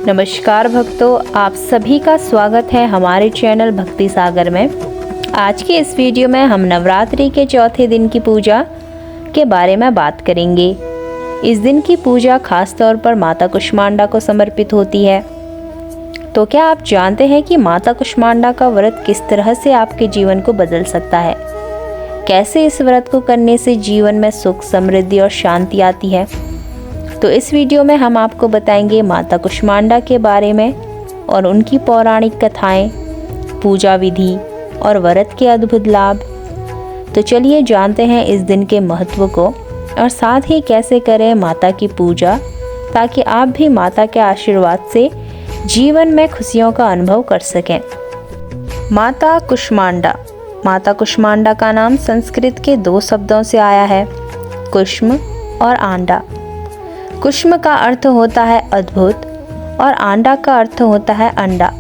नमस्कार भक्तों, आप सभी का स्वागत है हमारे चैनल भक्ति सागर में। आज के इस वीडियो में हम नवरात्रि के चौथे दिन की पूजा के बारे में बात करेंगे। इस दिन की पूजा खास तौर पर माता कुष्मांडा को समर्पित होती है। तो क्या आप जानते हैं कि माता कुष्मांडा का व्रत किस तरह से आपके जीवन को बदल सकता है? कैसे इस व्रत को करने से जीवन में सुख, समृद्धि और शांति आती है? तो इस वीडियो में हम आपको बताएंगे माता कुष्मांडा के बारे में और उनकी पौराणिक कथाएं, पूजा विधि और व्रत के अद्भुत लाभ। तो चलिए जानते हैं इस दिन के महत्व को और साथ ही कैसे करें माता की पूजा, ताकि आप भी माता के आशीर्वाद से जीवन में खुशियों का अनुभव कर सकें। माता कुष्मांडा। माता कुष्मांडा का नाम संस्कृत के दो शब्दों से आया है, कुष्म और आंडा। कुष्म का अर्थ होता है अद्भुत और आंडा का अर्थ होता है अंडा।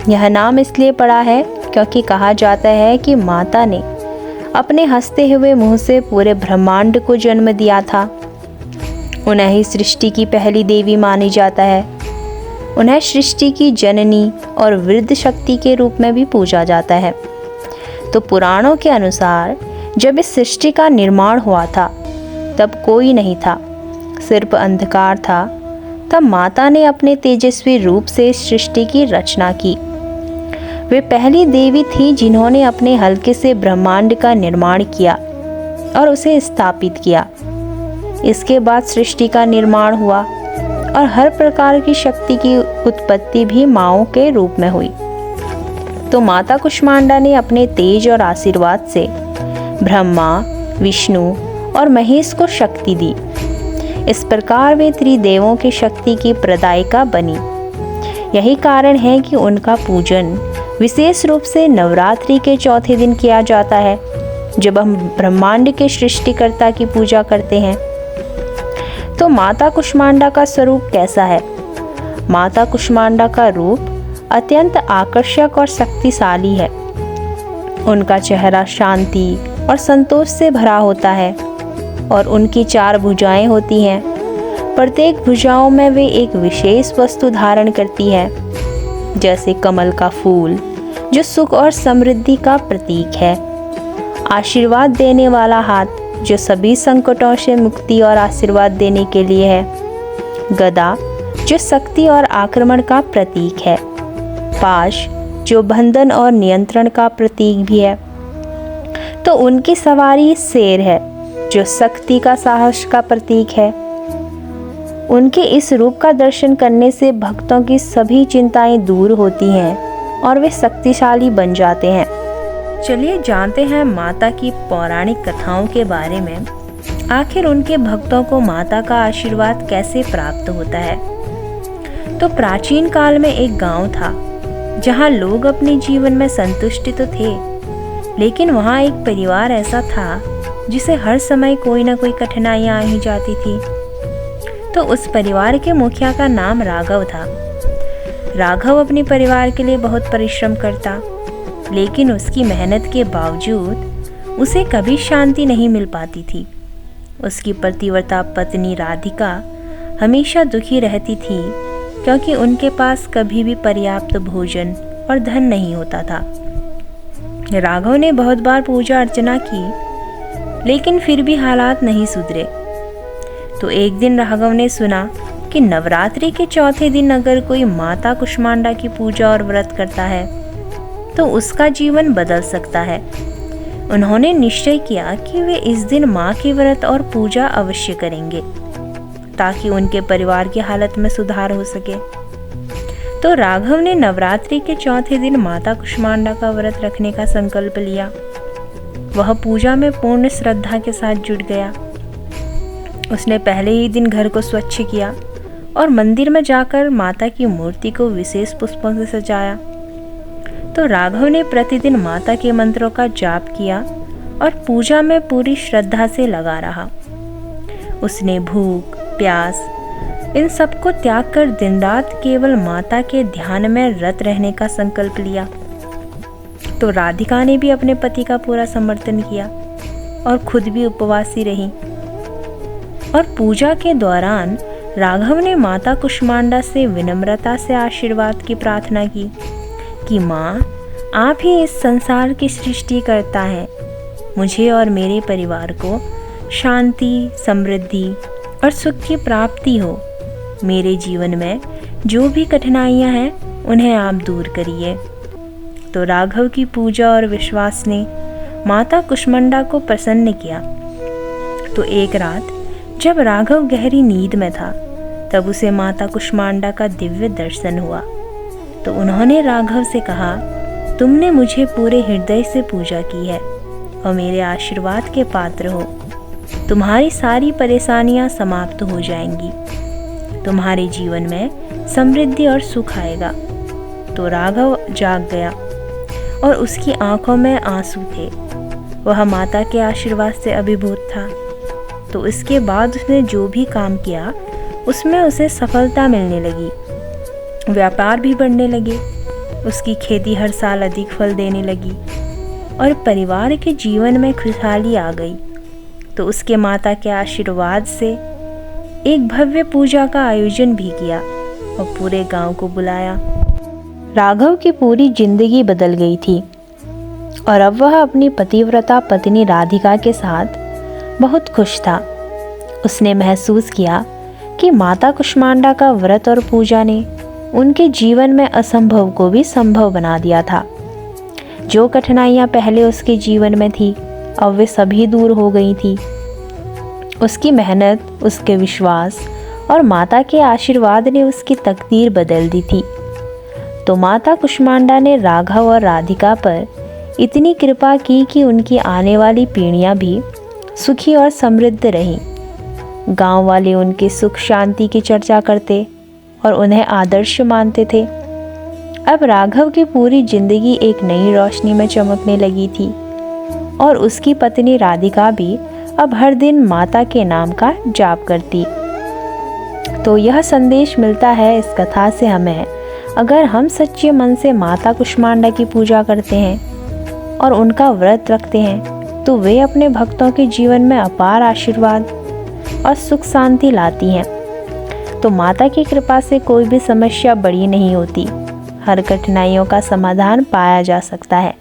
यह नाम इसलिए पड़ा है क्योंकि कहा जाता है कि माता ने अपने हंसते हुए मुंह से पूरे ब्रह्मांड को जन्म दिया था। उन्हें ही सृष्टि की पहली देवी मानी जाता है। उन्हें सृष्टि की जननी और वृद्ध शक्ति के रूप में भी पूजा जाता है। तो पुराणों के अनुसार जब इस सृष्टि का निर्माण हुआ था तब कोई नहीं था, सिर्फ अंधकार था। तब माता ने अपने तेजस्वी रूप से सृष्टि की रचना की। वे पहली देवी थी जिन्होंने अपने हल्के से ब्रह्मांड का निर्माण किया और उसे स्थापित किया। इसके बाद सृष्टि का निर्माण हुआ और हर प्रकार की शक्ति की उत्पत्ति भी माँओं के रूप में हुई। तो माता कुष्मांडा ने अपने तेज और आशीर्वाद से ब्रह्मा, विष्णु और महेश को शक्ति दी। इस प्रकार वे त्रिदेवों की शक्ति की प्रदायिका बनी। यही कारण है कि उनका पूजन विशेष रूप से नवरात्रि के चौथे दिन किया जाता है, जब हम ब्रह्मांड के सृष्टिकर्ता की पूजा करते हैं। तो माता कुष्मांडा का स्वरूप कैसा है? माता कुष्मांडा का रूप अत्यंत आकर्षक और शक्तिशाली है। उनका चेहरा शांति और संतोष से भरा होता है और उनकी 4 भुजाएं होती हैं। प्रत्येक भुजाओं में वे एक विशेष वस्तु धारण करती है, जैसे कमल का फूल जो सुख और समृद्धि का प्रतीक है, आशीर्वाद देने वाला हाथ जो सभी संकटों से मुक्ति और आशीर्वाद देने के लिए है, गदा जो शक्ति और आक्रमण का प्रतीक है, पाश जो बंधन और नियंत्रण का प्रतीक भी है। तो उनकी सवारी शेर है जो शक्ति का साहस का प्रतीक है। उनके इस रूप का दर्शन करने से भक्तों की सभी चिंताएं दूर होती हैं और वे शक्तिशाली बन जाते हैं। चलिए जानते हैं माता की पौराणिक कथाओं के बारे में। आखिर उनके भक्तों को माता का आशीर्वाद कैसे प्राप्त होता है? तो प्राचीन काल में एक गांव था जहां लोग अपने जीवन में संतुष्ट तो थे, लेकिन वहां एक परिवार ऐसा था जिसे हर समय कोई ना कोई कठिनाइयां आ ही जाती थी। तो उस परिवार के मुखिया का नाम राघव था। राघव अपने परिवार के लिए बहुत परिश्रम करता, लेकिन उसकी मेहनत के बावजूद उसे कभी शांति नहीं मिल पाती थी। उसकी पतिव्रता पत्नी राधिका हमेशा दुखी रहती थी, क्योंकि उनके पास कभी भी पर्याप्त भोजन और धन नहीं होता था। राघव ने बहुत बार पूजा अर्चना की, लेकिन फिर भी हालात नहीं सुधरे। तो एक दिन राघव ने सुना कि नवरात्रि के चौथे दिन अगर कोई माता कुष्मांडा की पूजा और व्रत करता है तो उसका जीवन बदल सकता है। उन्होंने निश्चय किया कि वे इस दिन माँ की व्रत और पूजा अवश्य करेंगे, ताकि उनके परिवार की हालत में सुधार हो सके। तो राघव ने नवरात्रि के चौथे दिन माता कुष्मांडा का व्रत रखने का संकल्प लिया। वह पूजा में पूर्ण श्रद्धा के साथ जुट गया। उसने पहले ही दिन घर को स्वच्छ किया और मंदिर में जाकर माता की मूर्ति को विशेष पुष्पों से सजाया। तो राघव ने प्रतिदिन माता के मंत्रों का जाप किया और पूजा में पूरी श्रद्धा से लगा रहा। उसने भूख, प्यास इन सबको त्याग कर दिन रात केवल माता के ध्यान में रत रहने का संकल्प लिया। तो राधिका ने भी अपने पति का पूरा समर्थन किया और खुद भी उपवासी रही। और पूजा के दौरान राघव ने माता कुष्मांडा से विनम्रता से आशीर्वाद की प्रार्थना की कि माँ, आप ही इस संसार की सृष्टि करता है। मुझे और मेरे परिवार को शांति, समृद्धि और सुख की प्राप्ति हो। मेरे जीवन में जो भी कठिनाइयाँ हैं उन्हें आप दूर करिए। तो राघव की पूजा और विश्वास ने माता कुष्मांडा को प्रसन्न किया। तो एक रात जब राघव गहरी नींद में था, तब उसे माता कुष्मांडा का दिव्य दर्शन हुआ। तो उन्होंने राघव से कहा, तुमने मुझे पूरे हृदय से पूजा की है और मेरे आशीर्वाद के पात्र हो। तुम्हारी सारी परेशानियां समाप्त हो जाएंगी। तुम्हारे जीवन में समृद्धि और सुख आएगा। तो राघव जाग गया और उसकी आंखों में आंसू थे। वह माता के आशीर्वाद से अभिभूत था। तो इसके बाद उसने जो भी काम किया उसमें उसे सफलता मिलने लगी। व्यापार भी बढ़ने लगे। उसकी खेती हर साल अधिक फल देने लगी और परिवार के जीवन में खुशहाली आ गई। तो उसके माता के आशीर्वाद से एक भव्य पूजा का आयोजन भी किया और पूरे गांव को बुलाया। राघव की पूरी जिंदगी बदल गई थी और अब वह अपनी पतिव्रता पत्नी राधिका के साथ बहुत खुश था। उसने महसूस किया कि माता कुष्मांडा का व्रत और पूजा ने उनके जीवन में असंभव को भी संभव बना दिया था। जो कठिनाइयाँ पहले उसके जीवन में थी, अब वे सभी दूर हो गई थी। उसकी मेहनत, उसके विश्वास और माता के आशीर्वाद ने उसकी तकदीर बदल दी थी। तो माता कुष्मांडा ने राघव और राधिका पर इतनी कृपा की कि उनकी आने वाली पीढ़ियां भी सुखी और समृद्ध रहीं। गांव वाले उनके सुख शांति की चर्चा करते और उन्हें आदर्श मानते थे। अब राघव की पूरी जिंदगी एक नई रोशनी में चमकने लगी थी और उसकी पत्नी राधिका भी अब हर दिन माता के नाम का जाप करती। तो यह संदेश मिलता है इस कथा से हमें, अगर हम सच्चे मन से माता कुष्मांडा की पूजा करते हैं और उनका व्रत रखते हैं, तो वे अपने भक्तों के जीवन में अपार आशीर्वाद और सुख शांति लाती हैं। तो माता की कृपा से कोई भी समस्या बड़ी नहीं होती। हर कठिनाइयों का समाधान पाया जा सकता है।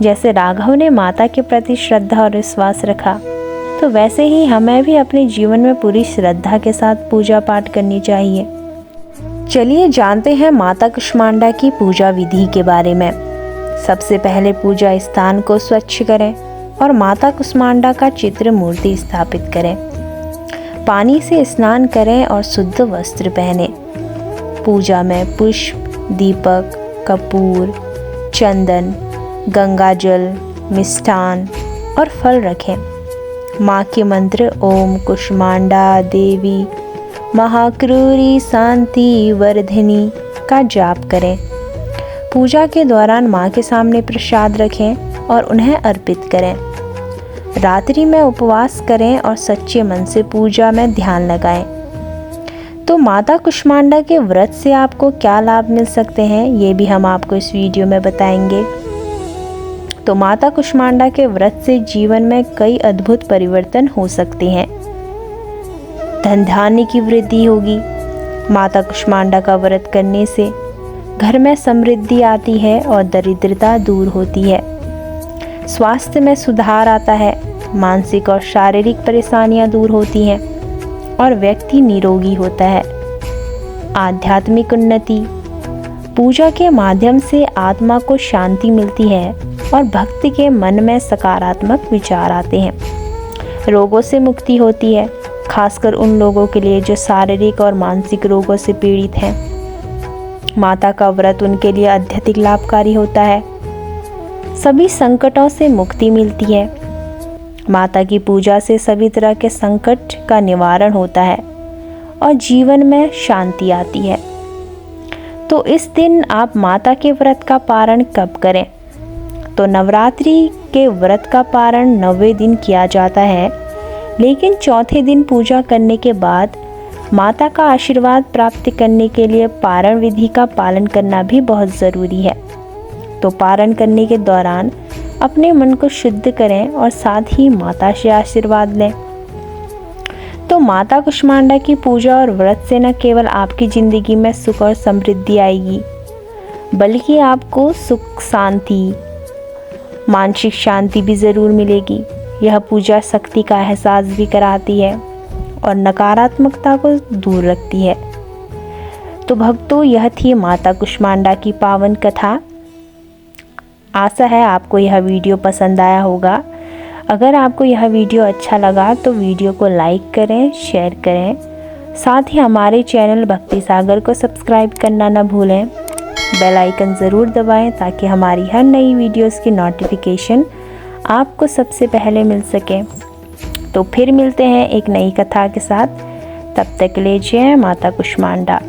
जैसे राघव ने माता के प्रति श्रद्धा और विश्वास रखा, तो वैसे ही हमें भी अपने जीवन में पूरी श्रद्धा के साथ पूजा पाठ करनी चाहिए। चलिए जानते हैं माता कुष्मांडा की पूजा विधि के बारे में। सबसे पहले पूजा स्थान को स्वच्छ करें और माता कुष्मांडा का चित्र मूर्ति स्थापित करें। पानी से स्नान करें और शुद्ध वस्त्र पहने। पूजा में पुष्प, दीपक, कपूर, चंदन, गंगाजल, मिष्ठान और फल रखें। माँ के मंत्र ओम कुष्मांडा देवी महाक्रूरी शांति वर्धिनी का जाप करें। पूजा के दौरान माँ के सामने प्रसाद रखें और उन्हें अर्पित करें। रात्रि में उपवास करें और सच्चे मन से पूजा में ध्यान लगाएं। तो माता कुष्मांडा के व्रत से आपको क्या लाभ मिल सकते हैं, ये भी हम आपको इस वीडियो में बताएंगे। तो माता कुष्मांडा के व्रत से जीवन में कई अद्भुत परिवर्तन हो सकते हैं। धन धान्य की वृद्धि होगी। माता कुष्मांडा का व्रत करने से घर में समृद्धि आती है और दरिद्रता दूर होती है। स्वास्थ्य में सुधार आता है। मानसिक और शारीरिक परेशानियां दूर होती हैं और व्यक्ति निरोगी होता है। आध्यात्मिक उन्नति। पूजा के माध्यम से आत्मा को शांति मिलती है और भक्त के मन में सकारात्मक विचार आते हैं। रोगों से मुक्ति होती है, खासकर उन लोगों के लिए जो शारीरिक और मानसिक रोगों से पीड़ित हैं। माता का व्रत उनके लिए अत्यधिक लाभकारी होता है। सभी संकटों से मुक्ति मिलती है। माता की पूजा से सभी तरह के संकट का निवारण होता है और जीवन में शांति आती है। तो इस दिन आप माता के व्रत का पारण कब करें? तो नवरात्रि के व्रत का पारण 9वें दिन किया जाता है, लेकिन चौथे दिन पूजा करने के बाद माता का आशीर्वाद प्राप्त करने के लिए पारण विधि का पालन करना भी बहुत ज़रूरी है। तो पारण करने के दौरान अपने मन को शुद्ध करें और साथ ही माता से आशीर्वाद लें। तो माता कुष्मांडा की पूजा और व्रत से न केवल आपकी ज़िंदगी में सुख और समृद्धि आएगी, बल्कि आपको सुख, शांति, मानसिक शांति भी ज़रूर मिलेगी। यह पूजा शक्ति का एहसास भी कराती है और नकारात्मकता को दूर रखती है। तो भक्तों, यह थी माता कुष्मांडा की पावन कथा। आशा है आपको यह वीडियो पसंद आया होगा। अगर आपको यह वीडियो अच्छा लगा तो वीडियो को लाइक करें, शेयर करें। साथ ही हमारे चैनल भक्ति सागर को सब्सक्राइब करना न भूलें। बेल आइकन ज़रूर दबाएं ताकि हमारी हर नई वीडियोस की नोटिफिकेशन आपको सबसे पहले मिल सके। तो फिर मिलते हैं एक नई कथा के साथ। तब तक के लिए जय माता कुष्मांडा।